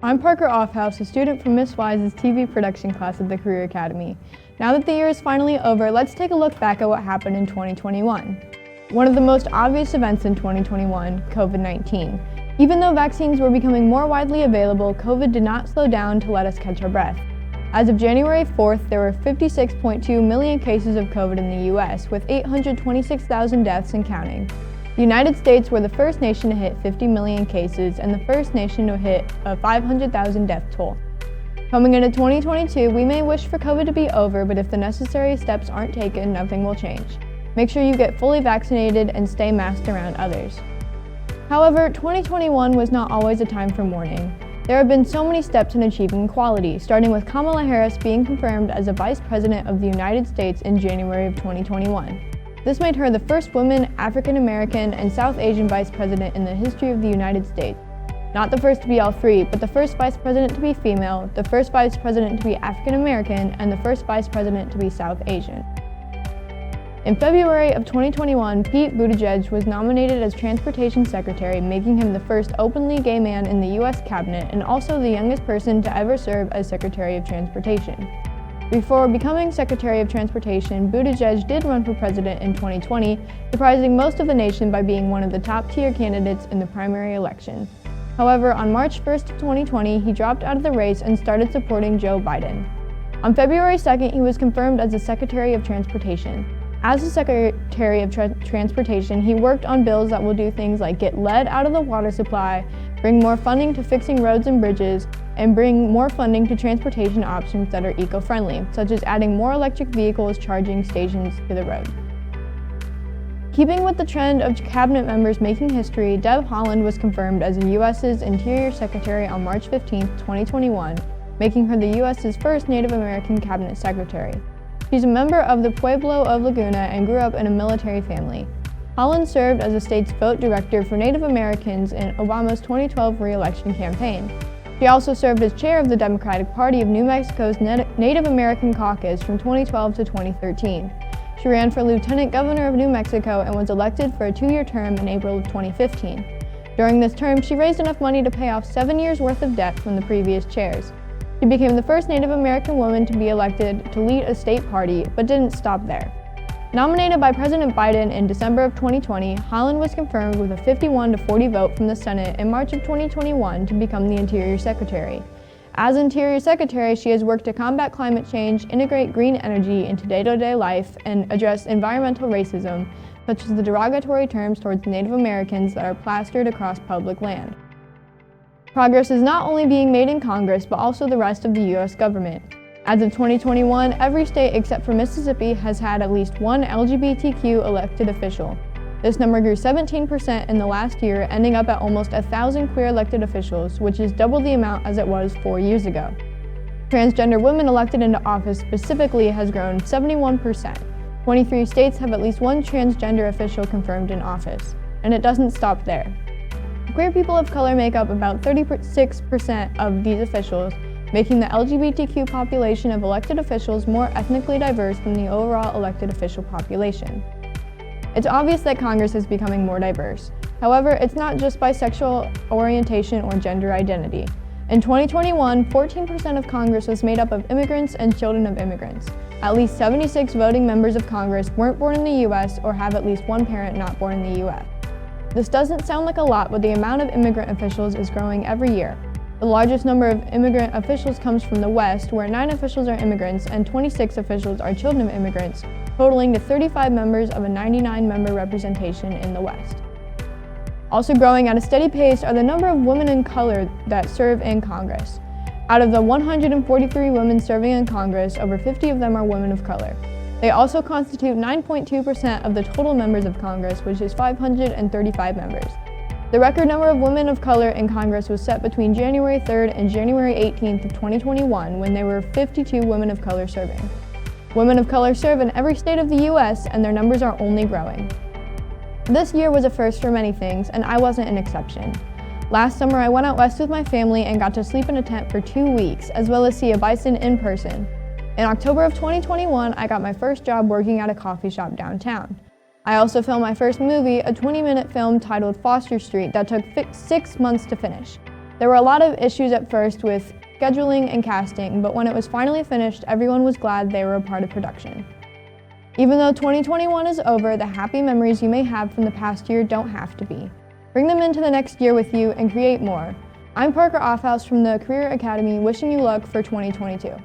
I'm Parker Offhouse, a student from Miss Wise's TV production class at the Career Academy. Now that the year is finally over, let's take a look back at what happened in 2021. One of the most obvious events in 2021, COVID-19. Even though vaccines were becoming more widely available, COVID did not slow down to let us catch our breath. As of January 4th, there were 56.2 million cases of COVID in the US, with 826,000 deaths and counting. The United States were the first nation to hit 50 million cases and the first nation to hit a 500,000 death toll. Coming into 2022, we may wish for COVID to be over, but if the necessary steps aren't taken, nothing will change. Make sure you get fully vaccinated and stay masked around others. However, 2021 was not always a time for mourning. There have been so many steps in achieving equality, starting with Kamala Harris being confirmed as a Vice President of the United States in January of 2021. This made her the first woman, African American, and South Asian Vice President in the history of the United States. Not the first to be all three, but the first Vice President to be female, the first Vice President to be African American, and the first Vice President to be South Asian. In February of 2021, Pete Buttigieg was nominated as Transportation Secretary, making him the first openly gay man in the U.S. cabinet and also the youngest person to ever serve as Secretary of Transportation. Before becoming Secretary of Transportation, Buttigieg did run for president in 2020, surprising most of the nation by being one of the top-tier candidates in the primary election. However, on March 1st of 2020, he dropped out of the race and started supporting Joe Biden. On February 2nd, he was confirmed as the Secretary of Transportation. As the Secretary of Transportation, he worked on bills that will do things like get lead out of the water supply, bring more funding to fixing roads and bridges, and bring more funding to transportation options that are eco-friendly, such as adding more electric vehicles charging stations to the road. Keeping with the trend of cabinet members making history, Deb Holland was confirmed as the U.S.'s Interior Secretary on March 15, 2021, making her the U.S.'s first Native American cabinet secretary. She's a member of the Pueblo of Laguna and grew up in a military family. Holland served as the state's vote director for Native Americans in Obama's 2012 re-election campaign. She also served as chair of the Democratic Party of New Mexico's Native American Caucus from 2012 to 2013. She ran for lieutenant governor of New Mexico and was elected for a 2-year term in April of 2015. During this term, she raised enough money to pay off 7 years' worth of debt from the previous chairs. She became the first Native American woman to be elected to lead a state party, but didn't stop there. Nominated by President Biden in December of 2020, Holland was confirmed with a 51-40 vote from the Senate in March of 2021 to become the Interior Secretary. As Interior Secretary, she has worked to combat climate change, integrate green energy into day-to-day life, and address environmental racism, such as the derogatory terms towards Native Americans that are plastered across public land. Progress is not only being made in Congress, but also the rest of the U.S. government. As of 2021, every state except for Mississippi has had at least one LGBTQ elected official. This number grew 17% in the last year, ending up at almost 1,000 queer elected officials, which is double the amount as it was 4 years ago. Transgender women elected into office specifically has grown 71%. 23 states have at least one transgender official confirmed in office. And it doesn't stop there. Queer people of color make up about 36% of these officials, making the LGBTQ population of elected officials more ethnically diverse than the overall elected official population. It's obvious that Congress is becoming more diverse. However, it's not just by sexual orientation or gender identity. In 2021, 14% of Congress was made up of immigrants and children of immigrants. At least 76 voting members of Congress weren't born in the U.S. or have at least one parent not born in the U.S. This doesn't sound like a lot, but the amount of immigrant officials is growing every year. The largest number of immigrant officials comes from the West, where 9 officials are immigrants and 26 officials are children of immigrants, totaling to 35 members of a 99-member representation in the West. Also growing at a steady pace are the number of women in color that serve in Congress. Out of the 143 women serving in Congress, over 50 of them are women of color. They also constitute 9.2% of the total members of Congress, which is 535 members. The record number of women of color in Congress was set between January 3rd and January 18th of 2021, when there were 52 women of color serving. Women of color serve in every state of the U.S., and their numbers are only growing. This year was a first for many things, and I wasn't an exception. Last summer, I went out west with my family and got to sleep in a tent for 2 weeks, as well as see a bison in person. In October of 2021, I got my first job working at a coffee shop downtown. I also filmed my first movie, a 20-minute film titled Foster Street that took 6 months to finish. There were a lot of issues at first with scheduling and casting, but when it was finally finished, everyone was glad they were a part of production. Even though 2021 is over, the happy memories you may have from the past year don't have to be. Bring them into the next year with you and create more. I'm Parker Offhouse from the Career Academy, wishing you luck for 2022.